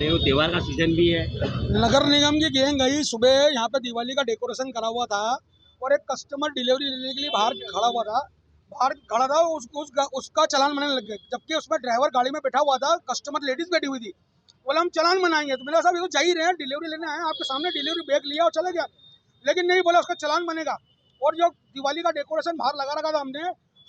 वो त्योहार का सीजन भी है। नगर निगम की गैंग गई सुबह, यहाँ पे दिवाली का डेकोरेशन करा हुआ था और एक कस्टमर डिलीवरी लेने के लिए बाहर खड़ा था। उसका चालान बनाने लग गए, जबकि उसमें ड्राइवर गाड़ी में बैठा हुआ था, कस्टमर लेडीज बैठी हुई थी। बोला हम चालान बनाएंगे, तो मेरा साहब ये तो जा ही रहे हैं, डिलीवरी लेने आए, आपके सामने डिलीवरी बैग लिया और चले गया। लेकिन नहीं, बोला उसका चालान बनेगा। और जो दिवाली का डेकोरेशन बाहर लगा रखा था, हमने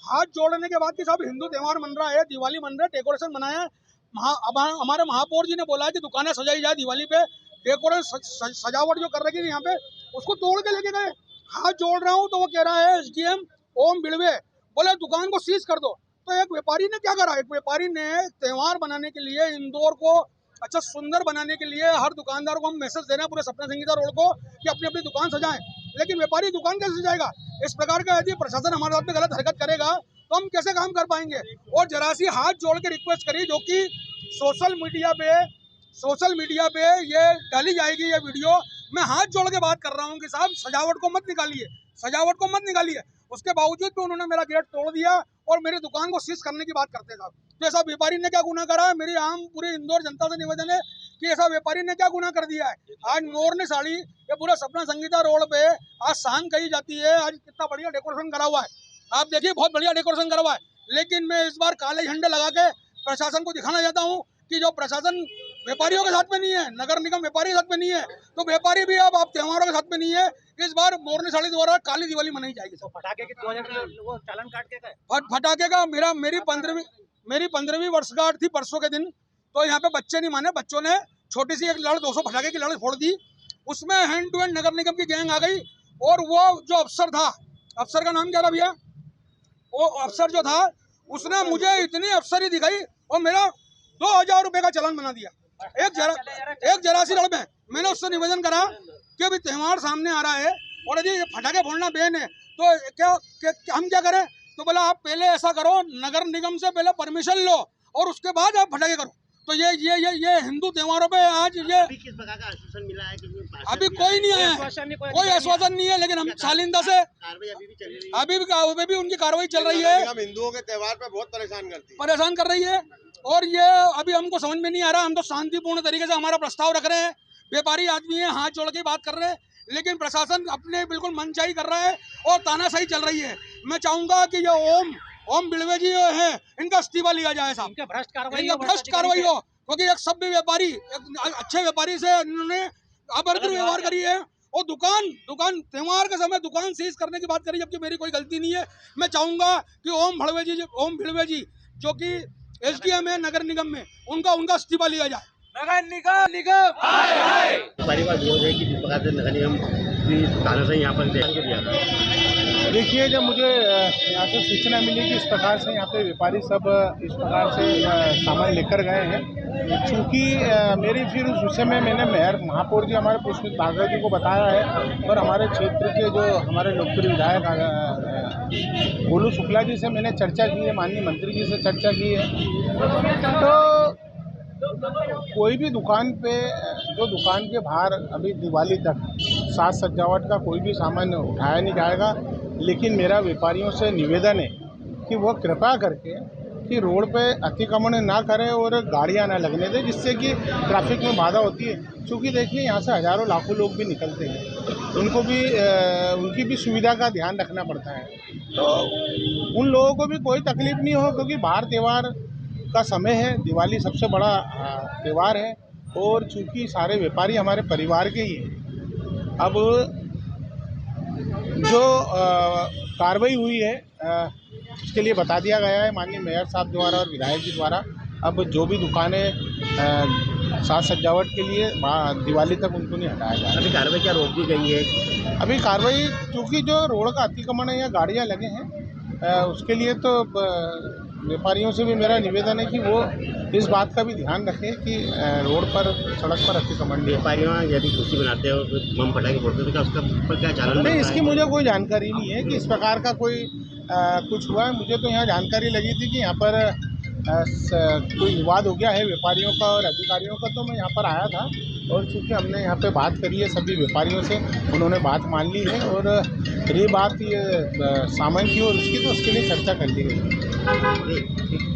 हाथ जोड़ने के बाद कि साहब हिंदू त्योहार मन रहा है, दिवाली मन रहा है, डेकोरेशन बनाया। हमारे महापौर जी ने बोला है कि दुकानें सजाई जाए दिवाली पे, डेकोरेशन सजावट जो कर रखी थी यहाँ पे, उसको तोड़ के लेके गए। हाथ जोड़ रहा हूँ तो वो कह रहा है एसडीएम ओम बिड़वे, बोले दुकान को सीज कर दो। तो एक व्यापारी ने क्या करा, एक व्यापारी ने त्योहार बनाने के लिए, इंदौर को अच्छा सुंदर बनाने के लिए, हर दुकानदार को हम मैसेज देना है पूरे सपना संगीता रोड को कि अपनी अपनी दुकान सजाएं। लेकिन व्यापारी दुकान कैसे सजाएगा? इस प्रकार का यदि प्रशासन हमारे साथ में गलत हरकत करेगा तो हम कैसे काम कर पाएंगे? और जरा सी हाथ जोड़ के रिक्वेस्ट करी, जो कि सोशल मीडिया पे ये डाली जाएगी, ये वीडियो। मैं हाथ जोड़ के बात कर रहा हूँ कि साहब सजावट को मत निकालिए। उसके बावजूद भी उन्होंने मेरा गेट तोड़ दिया और मेरी दुकान को सीज करने की बात करते साहब। तो ऐसा व्यापारी ने क्या गुनाह करा है? मेरी आम पूरी इंदौर जनता से निवेदन है कि ऐसा व्यापारी ने क्या गुनाह कर दिया है? आज मोरनी साड़ी ये पूरा सपना संगीता रोड पे आज शान कही जाती है। आज कितना बढ़िया डेकोरेशन करा हुआ है, आप देखिए, बहुत बढ़िया डेकोरेशन करा हुआ है। लेकिन मैं इस बार काले झंडे लगा के प्रशासन को दिखाना चाहता हूँ कि जो प्रशासन व्यापारियों के साथ में नहीं है, नगर निगम व्यापारी के साथ में नहीं है, तो व्यापारी भी अब आप त्योहारों के साथ में नहीं है। इस बार मोरनी साड़ी द्वारा काली दिवाली मनाई जाएगी। तो पटाखे की 2000 वो चालान काट के गए। फटाके का मेरी 15वीं वर्षगांठ थी परसों के दिन। तो यहाँ पे बच्चे नहीं माने, बच्चों ने छोटी सी एक लड़ 200 फटाके की लड़ फोड़ दी। उसमें हैंड टू हैंड नगर निगम की गैंग आ गई। और वो जो अफसर था, अफसर का नाम क्या था भैया? वो अफसर जो था उसने मुझे इतनी अफसरी दिखाई और मेरा 2000 रुपए का चालान बना दिया। एक जरा सी लड़ में मैंने उससे निवेदन करा कि अभी त्योहार सामने आ रहा है और यदि फटाके फोड़ना बैन है तो क्या हम क्या करें? तो बोला आप पहले ऐसा करो, नगर निगम से पहले परमिशन लो और उसके बाद आप फटाके करो। तो ये हिंदू त्योहारों पे आज ये किस प्रकार का आश्वासन मिला है? अभी कोई नहीं आया, कोई आश्वासन नहीं है। लेकिन हम शालिंदा से अभी भी उनकी कार्रवाई चल रही है। हम हिंदुओं के त्योहार पे बहुत परेशान कर रही है। और ये अभी हमको समझ में नहीं आ रहा। हम तो शांतिपूर्ण तरीके से हमारा प्रस्ताव रख रहे हैं, व्यापारी आदमी है, हाथ जोड़ के बात कर रहे हैं, लेकिन प्रशासन अपने बिल्कुल मनचाही कर रहा है और तानाशाही चल रही है। मैं चाहूंगा कि ये ओम बिड़वे जी है, इनका इस्तीफा लिया जाए साहब, इनका भ्रष्ट कार्रवाई हो। क्योंकि एक सभ्य व्यापारी, एक अच्छे व्यापारी से इन्होंने अभद्र व्यवहार करी है और दुकान त्योहार के समय दुकान सीज करने की बात करी, जबकि मेरी कोई गलती नहीं है। मैं चाहूंगा कि ओम भिड़वे जी जो कि एसडीएम है नगर निगम में, उनका इस्तीफा लिया जाए। नगर निगम परिवार विरोध है कि जिस प्रकार से नगर निगम की तानाशाही यहाँ पर दिया था। देखिए, जब मुझे यहाँ से सूचना मिली कि इस प्रकार से यहाँ पे व्यापारी सब इस प्रकार से सामान लेकर गए हैं, चूँकि मेरी फिर उस विषय में मैंने मेयर महापौर जी हमारे पुष्पित भागवत जी को बताया है और हमारे क्षेत्र के जो हमारे लोकप्रिय विधायक गोलू शुक्ला जी से मैंने चर्चा की है, माननीय मंत्री जी से चर्चा की है। तो कोई भी दुकान पे, जो दुकान के बाहर अभी दिवाली तक साज सजावट का कोई भी सामान उठाया नहीं जाएगा। लेकिन मेरा व्यापारियों से निवेदन है कि वो कृपया करके कि रोड पे अतिक्रमण ना करें और गाड़ियां ना लगने दें, जिससे कि ट्रैफिक में बाधा होती है। क्योंकि देखिए, यहाँ से हज़ारों लाखों लोग भी निकलते हैं, उनको भी उनकी भी सुविधा का ध्यान रखना पड़ता है। तो उन लोगों को भी कोई तकलीफ नहीं हो, क्योंकि बाहर त्यौहार का समय है, दिवाली सबसे बड़ा त्यौहार है और चूँकि सारे व्यापारी हमारे परिवार के ही हैं। अब जो कार्रवाई हुई है उसके लिए बता दिया गया है माननीय मेयर साहब द्वारा और विधायक जी द्वारा। अब जो भी दुकानें साज सजावट के लिए दिवाली तक उनको नहीं हटाया जाए। अभी कार्रवाई क्या रोक दी गई है? अभी कार्रवाई, क्योंकि जो रोड का अतिक्रमण है या गाड़ियाँ लगे हैं, उसके लिए तो व्यापारियों से भी मेरा निवेदन है कि वो इस बात का भी ध्यान रखें कि रोड पर, सड़क पर अतिक्रमण। व्यापारियों यदि खुशी बनाते हो, बम फटाके फोड़ते हो, तो उसका पर क्या चालान? नहीं, इसकी मुझे कोई जानकारी नहीं है कि इस प्रकार का कोई कुछ हुआ है। मुझे तो यहाँ जानकारी लगी थी कि यहाँ पर कोई विवाद हो गया है व्यापारियों का और अधिकारियों का, तो मैं यहाँ पर आया था। और चूँकि हमने यहाँ पे बात करी है सभी व्यापारियों से, उन्होंने बात मान ली है और रही बात ये सामान की और उसकी, तो उसके लिए चर्चा कर ली गई।